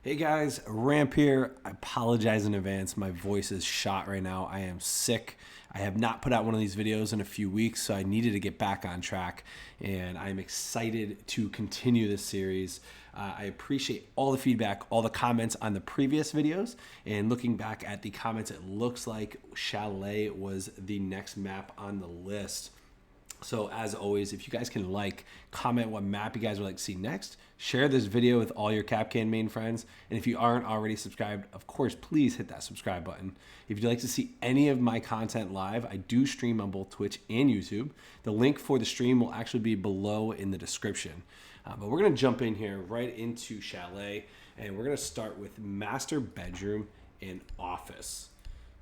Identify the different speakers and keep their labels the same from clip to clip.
Speaker 1: Hey guys, Ramp here. I apologize in advance. My voice is shot right now. I am sick. I have not put out one of these videos in a few weeks, so I needed to get back on track, and I'm excited to continue this series. I appreciate all the feedback, all the comments on the previous videos, and looking back at the comments, it looks like Chalet was the next map on the list. So as always, if you guys can comment what map you guys would like to see next, share this video with all your Kapkan main friends. And if you aren't already subscribed, of course, please hit that subscribe button. If you'd like to see any of my content live, I do stream on both Twitch and YouTube. The link for the stream will actually be below in the description. But we're gonna jump in here right into Chalet, and we're gonna start with master bedroom and office.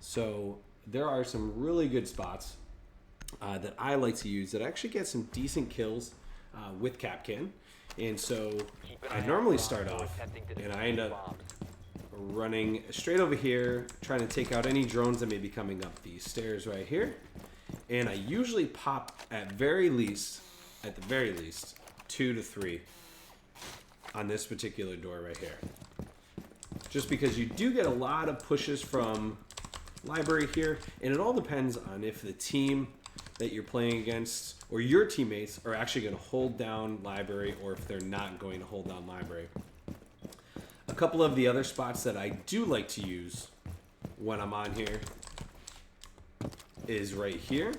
Speaker 1: So there are some really good spots that I like to use that actually get some decent kills with Kapkan. And so I normally start off and I end up running straight over here, trying to take out any drones that may be coming up these stairs right here. And I usually pop at the very least, 2 to 3 on this particular door right here. Just because you do get a lot of pushes from library here, and it all depends on if the team that you're playing against or your teammates are actually going to hold down library or if they're not going to hold down library. A couple of the other spots that I do like to use when I'm on here is right here.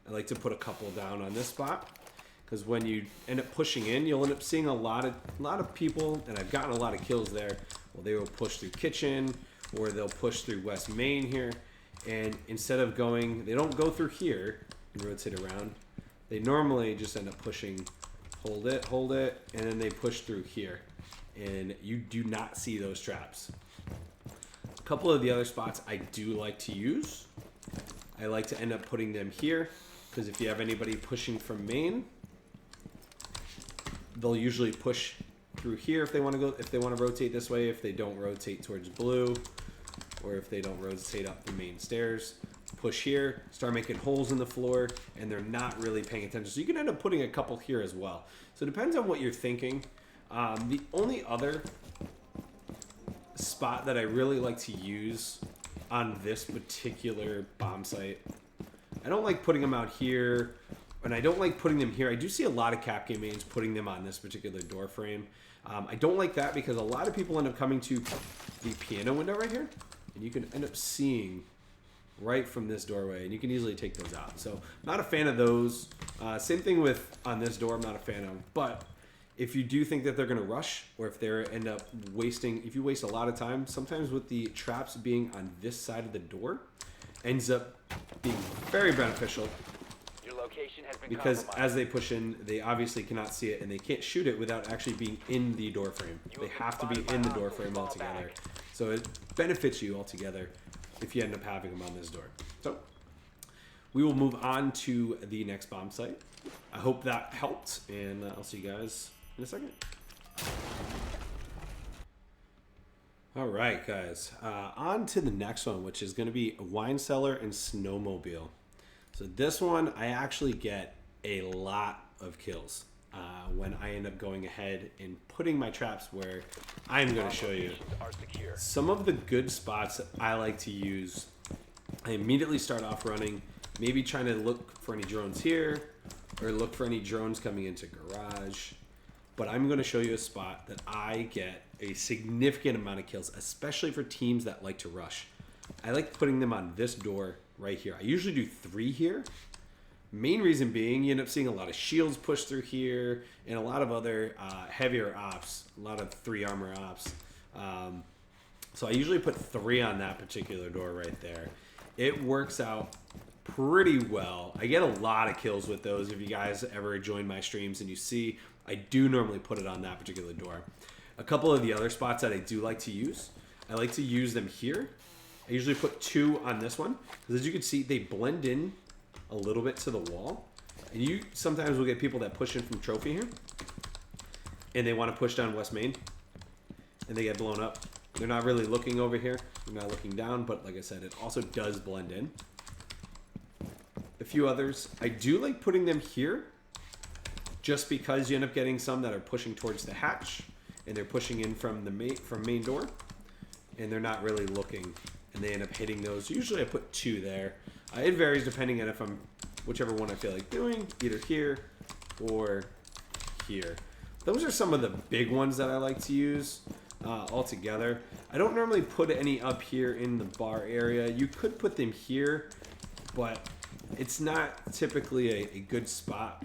Speaker 1: I like to put a couple down on this spot because when you end up pushing in, you'll end up seeing a lot of people, and I've gotten a lot of kills there. Well, they will push through kitchen or they'll push through West Main here, and instead of going, they don't go through here and rotate around. They normally just end up pushing, hold it, and then they push through here. And you do not see those traps. A couple of the other spots I do like to use, I like to end up putting them here, because if you have anybody pushing from main, they'll usually push through here if they want to rotate this way, if they don't rotate towards blue, or if they don't rotate up the main stairs. Push here, start making holes in the floor, and they're not really paying attention. So you can end up putting a couple here as well. So it depends on what you're thinking. The only other spot that I really like to use on this particular bomb site, I don't like putting them out here, and I don't like putting them here. I do see a lot of Kapkan mains putting them on this particular door frame. I don't like that because a lot of people end up coming to the piano window right here, and you can end up seeing right from this doorway, and you can easily take those out. So not a fan of those. Same thing with on this door, I'm not a fan of. But if you do think that they're going to rush, or if they end up wasting, if you waste a lot of time, sometimes with the traps being on this side of the door, ends up being very beneficial.
Speaker 2: Your location has been
Speaker 1: because as they push in, they obviously cannot see it, and they can't shoot it without actually being in the door frame. They have to be in the door frame altogether. So it benefits you altogether if you end up having them on this door. So we will move on to the next bomb site. I hope that helped, and I'll see you guys in a second. All right, guys. On to the next one, which is going to be Wine Cellar and Snowmobile. So this one, I actually get a lot of kills when I end up going ahead and putting my traps where I'm going to show you. Some of the good spots that I like to use, I immediately start off running, maybe trying to look for any drones here, or look for any drones coming into garage. But I'm going to show you a spot that I get a significant amount of kills, especially for teams that like to rush. I like putting them on this door right here. I usually do 3 here. Main reason being, you end up seeing a lot of shields push through here, and a lot of other heavier ops, a lot of 3 armor ops. So I usually put 3 on that particular door right there. It works out pretty well. I get a lot of kills with those. If you guys ever join my streams and you see, I do normally put it on that particular door. A couple of the other spots that I do like to use, I like to use them here. I usually put 2 on this one, because as you can see, they blend in a little bit to the wall. And you sometimes will get people that push in from trophy here, and they want to push down West Main, and they get blown up. They're not really looking over here. They're not looking down, but like I said, it also does blend in. A few others, I do like putting them here, just because you end up getting some that are pushing towards the hatch, and they're pushing in from the main door, and they're not really looking, and they end up hitting those. Usually I put 2 there. It varies depending on if I'm whichever one I feel like doing, either here or here. Those are some of the big ones that I like to use altogether. I don't normally put any up here in the bar area. You could put them here, but it's not typically a good spot.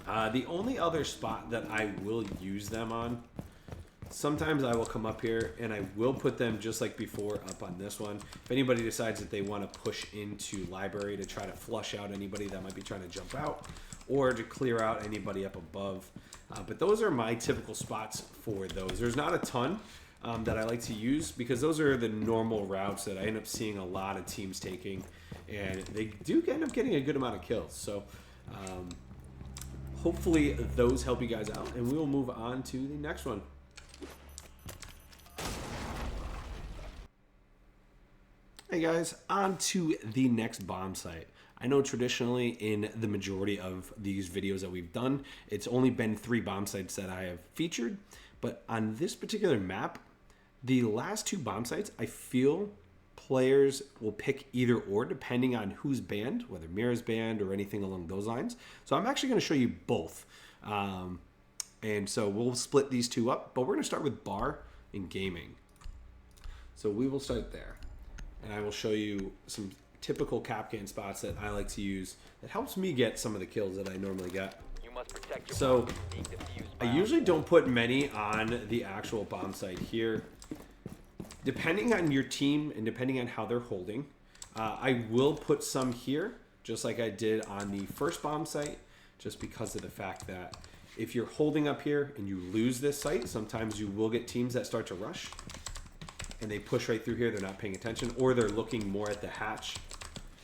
Speaker 1: The only other spot that I will use them on, sometimes I will come up here and I will put them just like before up on this one. If anybody decides that they want to push into library to try to flush out anybody that might be trying to jump out, or to clear out anybody up above. But those are my typical spots for those. There's not a ton that I like to use because those are the normal routes that I end up seeing a lot of teams taking, and they do end up getting a good amount of kills. So hopefully those help you guys out, and we will move on to the next one. Hey guys, on to the next bomb site. I know traditionally in the majority of these videos that we've done, it's only been 3 bomb sites that I have featured, but on this particular map, the last 2 bomb sites, I feel players will pick either or depending on who's banned, whether Mira's banned or anything along those lines. So I'm actually going to show you both. And so we'll split these 2 up, but we're going to start with bar and gaming. So we will start there, and I will show you some typical Kapkan spots that I like to use that helps me get some of the kills that I normally get.
Speaker 2: You must protect your
Speaker 1: So
Speaker 2: bomb from being defused
Speaker 1: I
Speaker 2: by
Speaker 1: usually don't put many on the actual bomb site here. Depending on your team and depending on how they're holding, I will put some here, just like I did on the first bomb site, just because of the fact that if you're holding up here and you lose this site, sometimes you will get teams that start to rush and they push right through here. They're not paying attention, or they're looking more at the hatch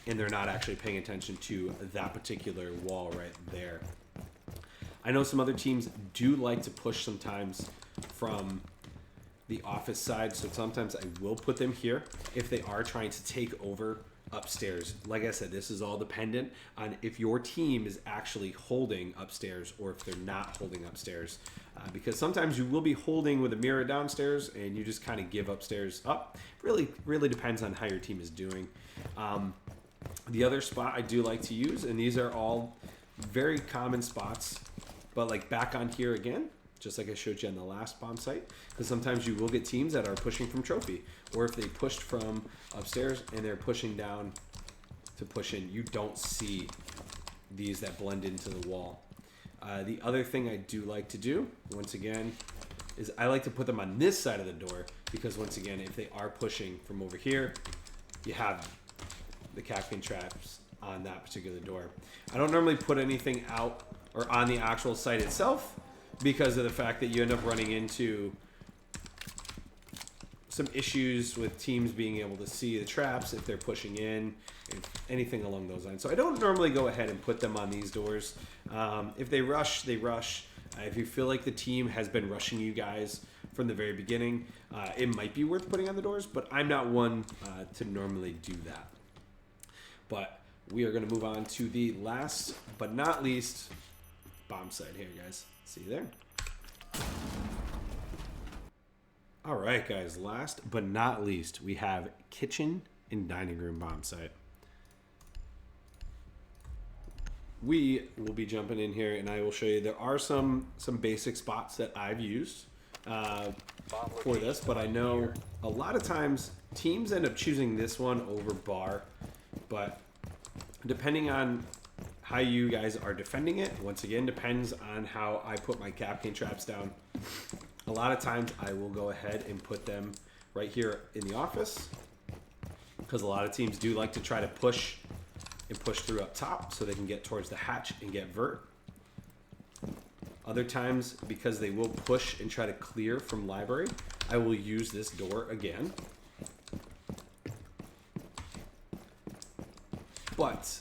Speaker 1: and they're not actually paying attention to that particular wall right there. I know some other teams do like to push sometimes from the office side, so sometimes I will put them here if they are trying to take over upstairs. Like I said, this is all dependent on if your team is actually holding upstairs or if they're not holding upstairs. Because sometimes you will be holding with a mirror downstairs and you just kind of give upstairs up. Really depends on how your team is doing. The other spot I do like to use, and these are all very common spots, but like back on here again, just like I showed you on the last bomb site, because sometimes you will get teams that are pushing from trophy, or if they pushed from upstairs and they're pushing down to push in, you don't see these that blend into the wall. The other thing I do like to do, once again, is I like to put them on this side of the door, because once again, if they are pushing from over here, you have the Kapkan traps on that particular door. I don't normally put anything out or on the actual site itself because of the fact that you end up running into some issues with teams being able to see the traps if they're pushing in, and anything along those lines. So I don't normally go ahead and put them on these doors. If they rush, they rush. If you feel like the team has been rushing you guys from the very beginning, it might be worth putting on the doors, but I'm not one to normally do that. But we are going to move on to the last but not least bomb site here, guys. See you there. All right, guys. Last but not least, we have kitchen and dining room bomb site. We will be jumping in here, and I will show you. There are some basic spots that I've used for this, but I know a lot of times teams end up choosing this one over bar. But depending on how you guys are defending it, once again, depends on how I put my Kapkan traps down. A lot of times I will go ahead and put them right here in the office, because a lot of teams do like to try to push and push through up top so they can get towards the hatch and get vert. Other times, because they will push and try to clear from library, I will use this door again. But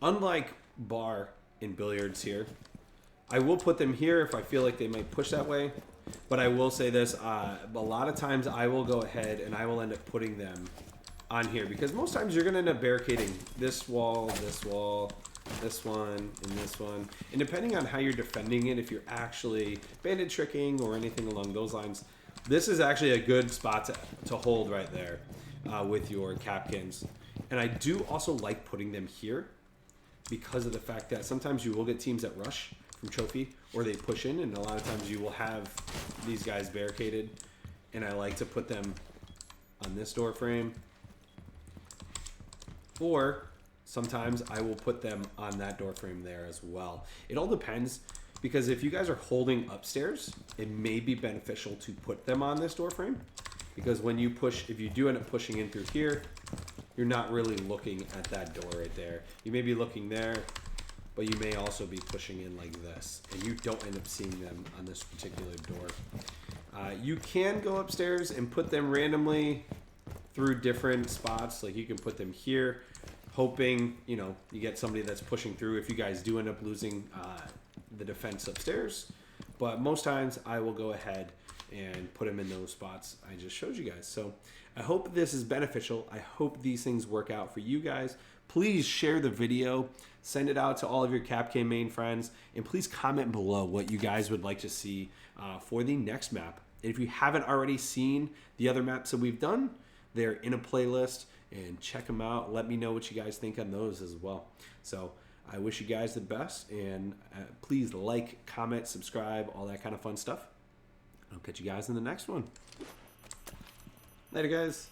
Speaker 1: unlike bar and billiards here, I will put them here if I feel like they might push that way. But I will say this, a lot of times I will go ahead and I will end up putting them on here, because most times you're going to end up barricading this wall, this one, and this one. And depending on how you're defending it, if you're actually bandit tricking or anything along those lines, this is actually a good spot to hold right there with your Kapkans. And I do also like putting them here because of the fact that sometimes you will get teams that rush from trophy or they push in, and a lot of times you will have these guys barricaded. And I like to put them on this door frame, or sometimes I will put them on that door frame there as well. It all depends, because if you guys are holding upstairs, it may be beneficial to put them on this door frame, because when you push, if you do end up pushing in through here, you're not really looking at that door right there. You may be looking there, but you may also be pushing in like this, and you don't end up seeing them on this particular door. You can go upstairs and put them randomly through different spots. Like you can put them here, hoping, you know, you get somebody that's pushing through if you guys do end up losing the defense upstairs. But most times I will go ahead and put them in those spots I just showed you guys. So I hope this is beneficial. I hope these things work out for you guys. Please share the video, send it out to all of your Kapkan main friends, and please comment below what you guys would like to see for the next map. And if you haven't already seen the other maps that we've done, they're in a playlist, and check them out. Let me know what you guys think on those as well. So I wish you guys the best, and please like, comment, subscribe, all that kind of fun stuff. I'll catch you guys in the next one. Later, guys.